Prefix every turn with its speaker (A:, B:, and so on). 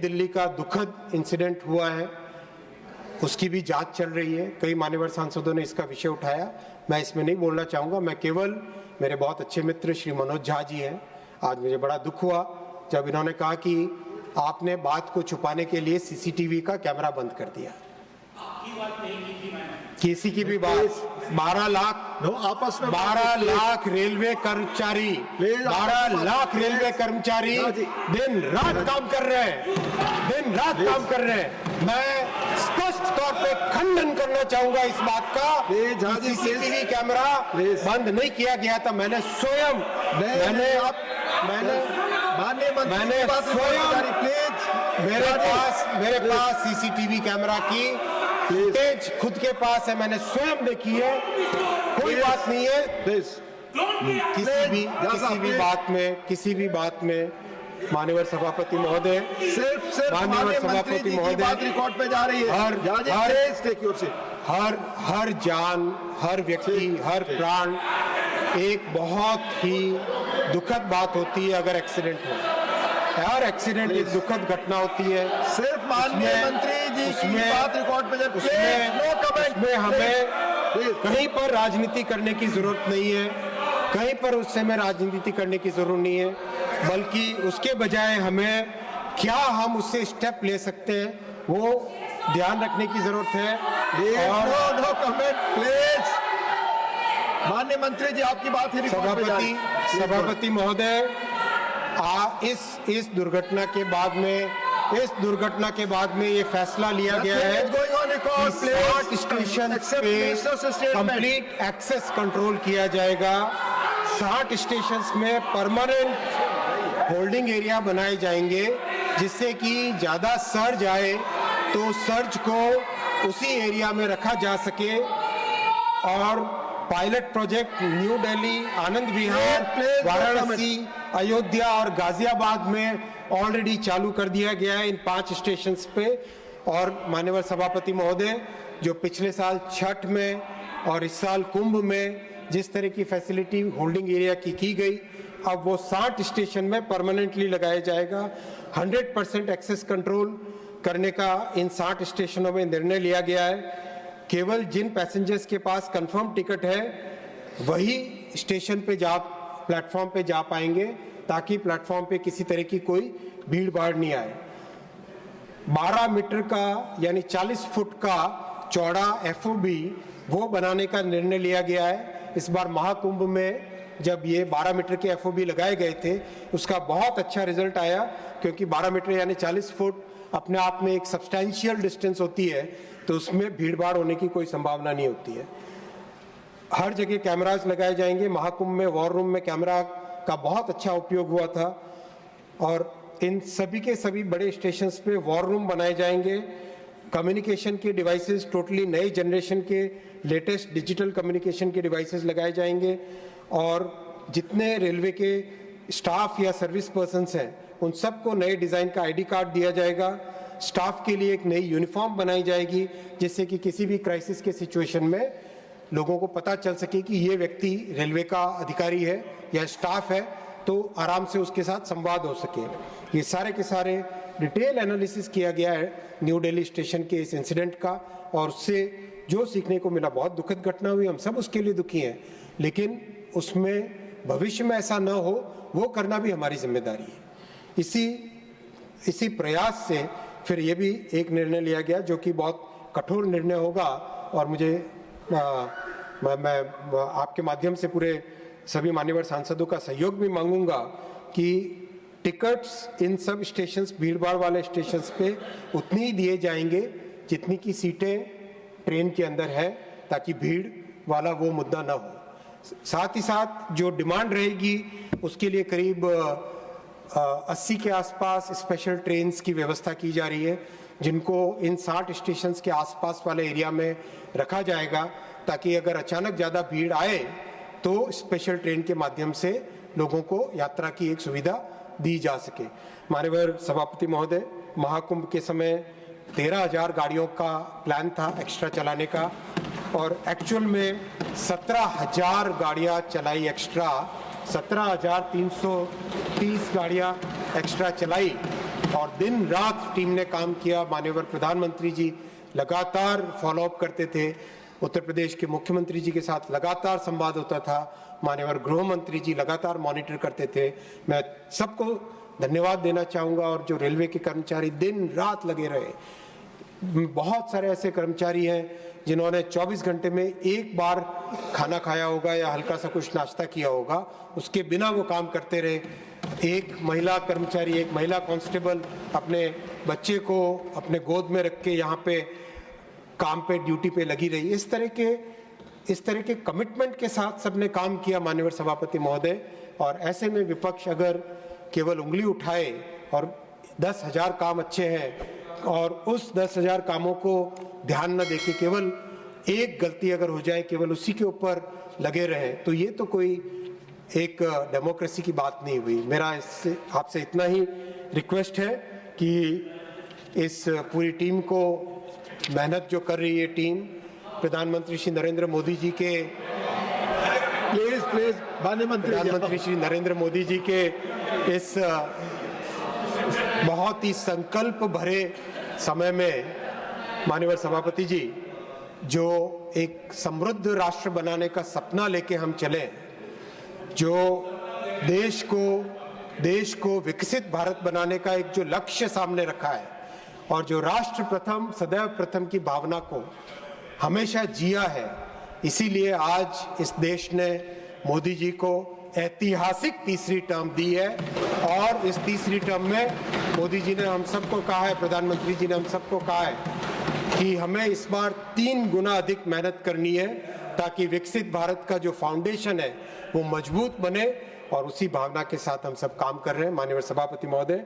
A: दिल्ली का दुखद इंसिडेंट हुआ है, उसकी भी जांच चल रही है। कई मान्यवर सांसदों ने इसका विषय उठाया, मैं इसमें नहीं बोलना चाहूँगा। मैं केवल, मेरे बहुत अच्छे मित्र श्री मनोज झा जी हैं, आज मुझे बड़ा दुख हुआ जब इन्होंने कहा कि आपने बात को छुपाने के लिए सीसीटीवी का कैमरा बंद कर दिया। किसी की भी बात, 12 लाख
B: आपस में
A: 12 लाख रेलवे कर्मचारी, 12 लाख रेलवे कर्मचारी दिन रात काम कर रहे हैं, दिन रात काम कर रहे हैं। मैं स्पष्ट तौर पे खंडन करना चाहूंगा इस बात का। सीसीटीवी कैमरा बंद नहीं किया गया था। मैंने स्वयं मेरे पास सीसीटीवी कैमरा की फुटेज खुद के पास है, मैंने स्वयं देखी है। कोई बात नहीं है। किसी भी बात में माननीय सभापति महोदय,
B: सिर्फ
A: माननीय सभापति महोदय,
B: रिकॉर्ड पे जा रही है।
A: हर जान, हर व्यक्ति, हर प्राण एक बहुत ही दुखद बात होती है। अगर एक्सीडेंट हो, हर एक्सीडेंट एक दुखद घटना होती है।
B: सिर्फ माननीय मंत्री जी की बात रिकॉर्ड पे
A: उसमें हमें कहीं पर राजनीति करने की जरूरत नहीं है, कहीं पर उस समय राजनीति करने की जरूरत नहीं है, बल्कि उसके बजाय हमें क्या हम उससे स्टेप ले सकते हैं वो ध्यान रखने की जरूरत है।
B: No comment please. माननीय मंत्री जी आपकी बात है।
A: सभापति महोदय, इस दुर्घटना के बाद में ये फैसला लिया गया है कि 60 स्टेशन पे कंप्लीट एक्सेस कंट्रोल किया जाएगा। 60 स्टेशंस में परमानेंट होल्डिंग एरिया बनाए जाएंगे, जिससे कि ज्यादा सर्ज आए तो सर्ज को उसी एरिया में रखा जा सके। और pilot project new Delhi, Anand Vihar, Varanasi, Ayodhya और गाजियाबाद में ऑलरेडी चालू कर दिया गया है इन 5 स्टेशंस पे। और माननीय सभापति महोदय, जो पिछले साल छठ में और इस साल कुंभ में जिस तरह की फैसिलिटी होल्डिंग एरिया की गई, अब वो 60 स्टेशन में परमानेंटली लगाया जाएगा। 100% एक्सेस कंट्रोल करने का इन 60 स्टेशनों में निर्णय लिया गया है। केवल जिन पैसेंजर्स के पास कंफर्म टिकट है वही स्टेशन पे प्लेटफॉर्म पे जा पाएंगे, ताकि प्लेटफॉर्म पे किसी तरह की कोई भीड़ भाड़ नहीं आए। 12 मीटर का यानी 40 फुट का चौड़ा FOB वो बनाने का निर्णय लिया गया है। इस बार महाकुंभ में जब ये 12 मीटर के FOB लगाए गए थे, उसका बहुत अच्छा रिजल्ट आया, क्योंकि 12 मीटर यानी 40 फुट अपने आप में एक सब्सटैंशियल डिस्टेंस होती है, तो उसमें भीड़ भाड़ होने की कोई संभावना नहीं होती है। हर जगह कैमरास लगाए जाएंगे। महाकुंभ में वॉर रूम में कैमरा का बहुत अच्छा उपयोग हुआ था, और इन सभी के सभी बड़े स्टेशंस पे वॉर रूम बनाए जाएंगे। कम्युनिकेशन के डिवाइसेस टोटली नए जनरेशन के लेटेस्ट डिजिटल कम्युनिकेशन के डिवाइसेस लगाए जाएंगे, और जितने रेलवे के स्टाफ या सर्विस पर्सन्स हैं उन सबको नए डिज़ाइन का ID कार्ड दिया जाएगा। स्टाफ के लिए एक नई यूनिफॉर्म बनाई जाएगी, जिससे कि किसी भी क्राइसिस के सिचुएशन में लोगों को पता चल सके कि ये व्यक्ति रेलवे का अधिकारी है या स्टाफ है, तो आराम से उसके साथ संवाद हो सके। ये सारे के सारे डिटेल एनालिसिस किया गया है न्यू दिल्ली स्टेशन के इस इंसिडेंट का, और उससे जो सीखने को मिला, बहुत दुखद घटना हुई, हम सब उसके लिए दुखी हैं, लेकिन उसमें भविष्य में ऐसा ना हो वो करना भी हमारी जिम्मेदारी है। इसी प्रयास से फिर ये भी एक निर्णय लिया गया जो कि बहुत कठोर निर्णय होगा, और मुझे मैं आपके माध्यम से पूरे सभी मान्यवर सांसदों का सहयोग भी मांगूंगा कि टिकट्स इन सब स्टेशंस, भीड़ भाड़ वाले स्टेशंस पे उतनी ही दिए जाएंगे जितनी की सीटें ट्रेन के अंदर है, ताकि भीड़ वाला वो मुद्दा ना हो। साथ ही साथ जो डिमांड रहेगी उसके लिए करीब 80 के आसपास स्पेशल ट्रेन्स की व्यवस्था की जा रही है, जिनको इन 60 स्टेशंस के आसपास वाले एरिया में रखा जाएगा, ताकि अगर अचानक ज़्यादा भीड़ आए तो स्पेशल ट्रेन के माध्यम से लोगों को यात्रा की एक सुविधा दी जा सके। माननीय सभापति महोदय, महाकुंभ के समय 13,000 गाड़ियों का प्लान था एक्स्ट्रा चलाने का, और एक्चुअल में 17,000 गाड़ियाँ चलाई एक्स्ट्रा, 17,330 गाड़ियाँ एक्स्ट्रा चलाई, और दिन रात टीम ने काम किया। माननीय प्रधानमंत्री जी लगातार फॉलो अप करते थे, उत्तर प्रदेश के मुख्यमंत्री जी के साथ लगातार संवाद होता था, माननीय गृह मंत्री जी लगातार मॉनिटर करते थे। मैं सबको धन्यवाद देना चाहूँगा, और जो रेलवे के कर्मचारी दिन रात लगे रहे, बहुत सारे ऐसे कर्मचारी हैं जिन्होंने 24 घंटे में एक बार खाना खाया होगा या हल्का सा कुछ नाश्ता किया होगा, उसके बिना वो काम करते रहे। एक महिला कर्मचारी, एक महिला कांस्टेबल अपने बच्चे को अपने गोद में रख के यहाँ पे काम पे ड्यूटी पे लगी रही। इस तरह के कमिटमेंट के साथ सबने काम किया माननीय सभापति महोदय। और ऐसे में विपक्ष अगर केवल उंगली उठाए और 10,000 काम अच्छे हैं और उस 10,000 कामों को ध्यान न देके केवल एक गलती अगर हो जाए, केवल उसी के ऊपर लगे रहे, तो ये तो कोई एक डेमोक्रेसी की बात नहीं हुई। मेरा इससे आपसे इतना ही रिक्वेस्ट है कि इस पूरी टीम को, मेहनत जो कर रही है टीम, प्रधानमंत्री श्री नरेंद्र मोदी जी के
B: प्लीज
A: प्रधानमंत्री श्री नरेंद्र मोदी जी के इस बहुत ही संकल्प भरे समय में माननीय सभापति जी, जो एक समृद्ध राष्ट्र बनाने का सपना लेके हम चले, जो देश को विकसित भारत बनाने का एक जो लक्ष्य सामने रखा है, और जो राष्ट्र प्रथम सदैव प्रथम की भावना को हमेशा जिया है, इसीलिए आज इस देश ने मोदी जी को ऐतिहासिक तीसरी टर्म दी है। और इस तीसरी टर्म में मोदी जी ने हम सबको कहा है, प्रधानमंत्री जी ने हम सबको कहा है कि हमें इस बार 3 गुना अधिक मेहनत करनी है, ताकि विकसित भारत का जो फाउंडेशन है वो मजबूत बने। और उसी भावना के साथ हम सब काम कर रहे हैं माननीय सभापति महोदय।